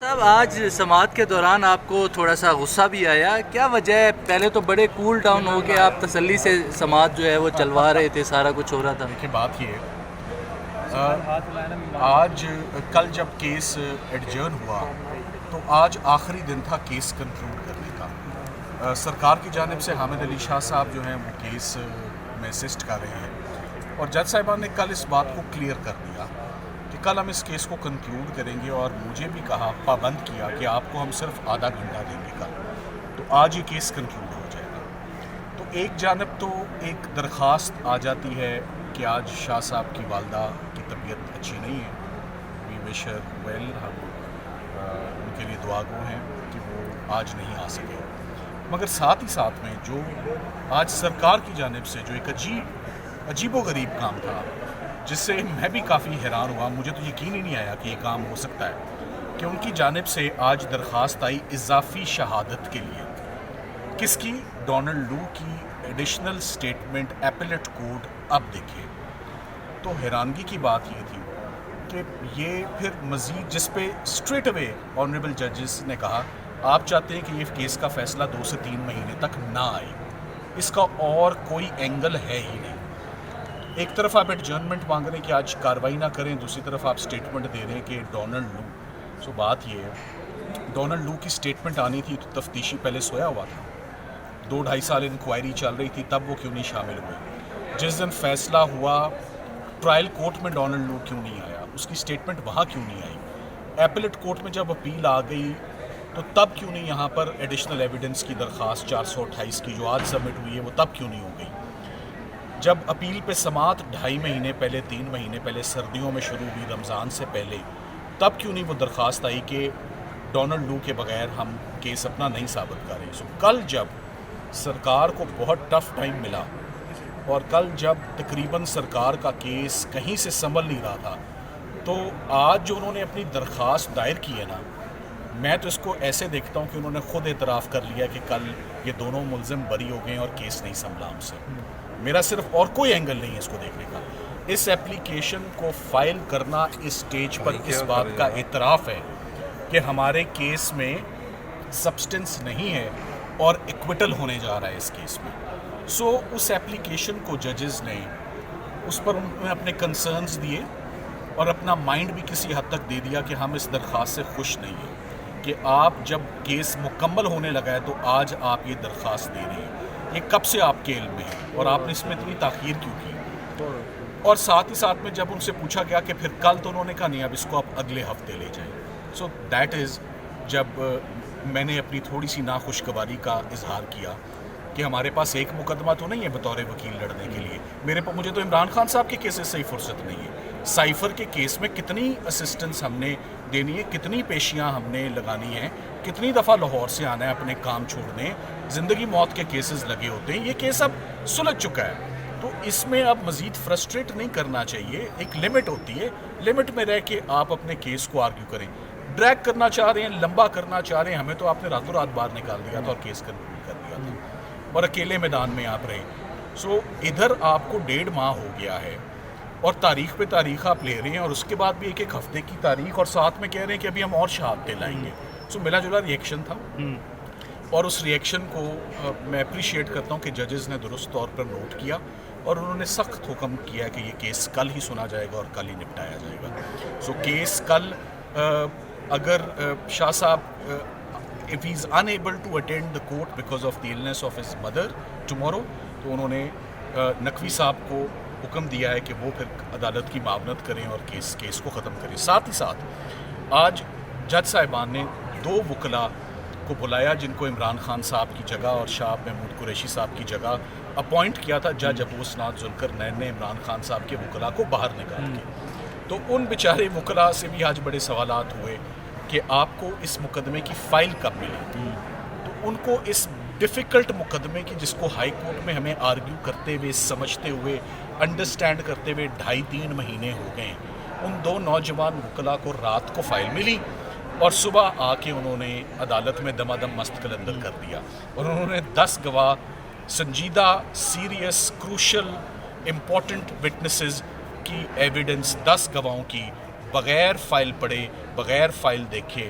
صاحب آج سماعت کے دوران آپ کو تھوڑا سا غصہ بھی آیا، کیا وجہ ہے؟ پہلے تو بڑے کول ڈاؤن ہو کے آپ تسلی سے سماعت جو ہے وہ چلوا رہے تھے، سارا کچھ ہو رہا تھا. دیکھیں بات یہ ہے، آج کل جب کیس ایڈجرن ہوا تو آج آخری دن تھا کیس کنکلوڈ کرنے کا. سرکار کی جانب سے حامد علی شاہ صاحب جو ہیں وہ کیس میں اسسٹ کر رہے ہیں، اور جج صاحبان نے کل اس بات کو کلیئر کر دیا کہ کل ہم اس کیس کو کنکلوڈ کریں گے، اور مجھے بھی کہا، پابند کیا کہ آپ کو ہم صرف آدھا گھنٹہ دیں گے کل، تو آج یہ کیس کنکلوڈ ہو جائے گا. تو ایک جانب تو ایک درخواست آ جاتی ہے کہ آج شاہ صاحب کی والدہ کی طبیعت اچھی نہیں ہے، وی وش ہر ویل، ہم ان کے لیے دعا گو ہیں کہ وہ آج نہیں آ سکے. مگر ساتھ ہی ساتھ میں جو آج سرکار کی جانب سے جو ایک عجیب و غریب کام تھا، جس سے میں بھی کافی حیران ہوا، مجھے تو یقین ہی نہیں آیا کہ یہ کام ہو سکتا ہے، کہ ان کی جانب سے آج درخواست آئی اضافی شہادت کے لیے. کس کی؟ ڈونلڈ لو کی ایڈیشنل سٹیٹمنٹ ایپیلیٹ کورٹ. اب دیکھیں تو حیرانگی کی بات یہ تھی کہ یہ پھر مزید، جس پہ اسٹریٹ اوے آنریبل ججز نے کہا آپ چاہتے ہیں کہ یہ کیس کا فیصلہ 2 سے 3 مہینے تک نہ آئے، اس کا اور کوئی اینگل ہے ہی نہیں. ایک طرف آپ ایڈجرنمنٹ مانگ رہے ہیں کہ آج کارروائی نہ کریں، دوسری طرف آپ سٹیٹمنٹ دے رہے ہیں کہ ڈونلڈ لو. سو بات یہ ہے، ڈونلڈ لو کی سٹیٹمنٹ آنی تھی تو تفتیشی پہلے سویا ہوا تھا، 2-2.5 سال انکوائری چل رہی تھی، تب وہ کیوں نہیں شامل ہوئے؟ جس دن فیصلہ ہوا ٹرائل کورٹ میں ڈونلڈ لو کیوں نہیں آیا؟ اس کی سٹیٹمنٹ وہاں کیوں نہیں آئی؟ ایپیلیٹ کورٹ میں جب اپیل آ گئی تو تب کیوں نہیں یہاں پر ایڈیشنل ایویڈنس کی درخواست 428 کی جو آج سبمٹ ہوئی ہے وہ تب کیوں نہیں ہو گئی؟ جب اپیل پہ سماعت 2.5 مہینے پہلے، 3 مہینے پہلے، سردیوں میں شروع ہوئی، رمضان سے پہلے، تب کیوں نہیں وہ درخواست آئی کہ ڈونلڈ لو کے بغیر ہم کیس اپنا نہیں ثابت کر رہے؟ سو کل جب سرکار کو بہت ٹف ٹائم ملا، اور کل جب تقریباً سرکار کا کیس کہیں سے سنبھل نہیں رہا تھا، تو آج جو انہوں نے اپنی درخواست دائر کی ہے نا، میں تو اس کو ایسے دیکھتا ہوں کہ انہوں نے خود اعتراف کر لیا کہ کل یہ دونوں ملزم بری ہو گئے اور کیس نہیں سنبھلا ہم سے. میرا صرف اور کوئی اینگل نہیں ہے اس کو دیکھنے کا. اس ایپلیکیشن کو فائل کرنا اس سٹیج پر اس بات کا اعتراف ہے کہ ہمارے کیس میں سبسٹنس نہیں ہے اور ایکویٹل ہونے جا رہا ہے اس کیس میں. سو اس ایپلیکیشن کو ججز نے، اس پر انہوں نے اپنے کنسرنز دیے اور اپنا مائنڈ بھی کسی حد تک دے دیا کہ ہم اس درخواست سے خوش نہیں ہیں کہ آپ جب کیس مکمل ہونے لگا ہے تو آج آپ یہ درخواست دے رہے ہیں. یہ کب سے آپ کے علم میں ہے اور آپ نے اس میں اتنی تاخیر کیوں کی؟ اور ساتھ ہی ساتھ میں جب ان سے پوچھا گیا کہ پھر کل، تو انہوں نے کہا نہیں، اب اس کو آپ اگلے ہفتے لے جائیں. سو دیٹ از جب میں نے اپنی تھوڑی سی ناخوشگواری کا اظہار کیا کہ ہمارے پاس ایک مقدمہ تو نہیں ہے بطور وکیل لڑنے کے لیے. مجھے تو عمران خان صاحب کے کیسز سے ہی فرصت نہیں ہے. سائفر کے کیس میں کتنی اسسٹنس ہم نے دینی ہے، کتنی پیشیاں ہم نے لگانی ہیں، کتنی دفعہ لاہور سے آنا ہے اپنے کام چھوڑنے، زندگی موت کے کیسز لگے ہوتے ہیں. یہ کیس اب سلجھ چکا ہے، تو اس میں اب مزید فرسٹریٹ نہیں کرنا چاہیے. ایک لمٹ ہوتی ہے، لمٹ میں رہ کے آپ اپنے کیس کو آرگیو کریں. ڈریگ کرنا چاہ رہے ہیں، لمبا کرنا چاہ رہے ہیں، ہمیں تو آپ نے راتوں رات باہر نکال دیا تھا اور کیس کنکلوڈ کر دیا تھا، اور اکیلے میدان میں آپ رہے. سو ادھر آپ کو 1.5 ماہ ہو گیا ہے اور تاریخ پہ تاریخ آپ لے رہے ہیں، اور اس کے بعد بھی ایک ہفتے کی تاریخ، اور ساتھ میں کہہ رہے ہیں کہ ابھی ہم اور شہادتیں لائیں گے. سو ملا جلا ریئیکشن تھا، اور اس ریئیکشن کو میں اپریشیٹ کرتا ہوں کہ ججز نے درست طور پر نوٹ کیا، اور انہوں نے سخت حکم کیا کہ یہ کیس کل ہی سنا جائے گا اور کل ہی نپٹایا جائے گا. سو کیس کل، اگر شاہ صاحب if he is unable to attend the court because of the illness of his mother tomorrow، تو انہوں نے نقوی صاحب کو حکم دیا ہے کہ وہ پھر عدالت کی معاونت کریں اور کیس کو ختم کریں. ساتھ ہی ساتھ آج جج صاحبان نے 2 وکلاء کو بلایا جن کو عمران خان صاحب کی جگہ اور شاہ محمود قریشی صاحب کی جگہ اپوائنٹ کیا تھا. جج ابو اسناد ذوالقرنین نے عمران خان صاحب کے وکلاء کو باہر نکال کے، تو ان بیچارے وکلاء سے بھی آج بڑے سوالات ہوئے کہ آپ کو اس مقدمے کی فائل کب ملی. تو ان کو اس ڈیفیکلٹ مقدمے کی، جس کو ہائی کورٹ میں ہمیں آرگیو کرتے ہوئے، سمجھتے ہوئے، انڈرسٹینڈ کرتے ہوئے 2.5-3 مہینے ہو گئے، ان 2 نوجوان وکلاء کو رات کو فائل ملی اور صبح آ کے انہوں نے عدالت میں دمادم مست قلندر کر دیا، اور انہوں نے 10 گواہ، سنجیدہ، سیریس، کروشل، امپورٹنٹ وٹنسز کی ایویڈنس، 10 گواہوں کی بغیر فائل پڑھے، بغیر فائل دیکھے،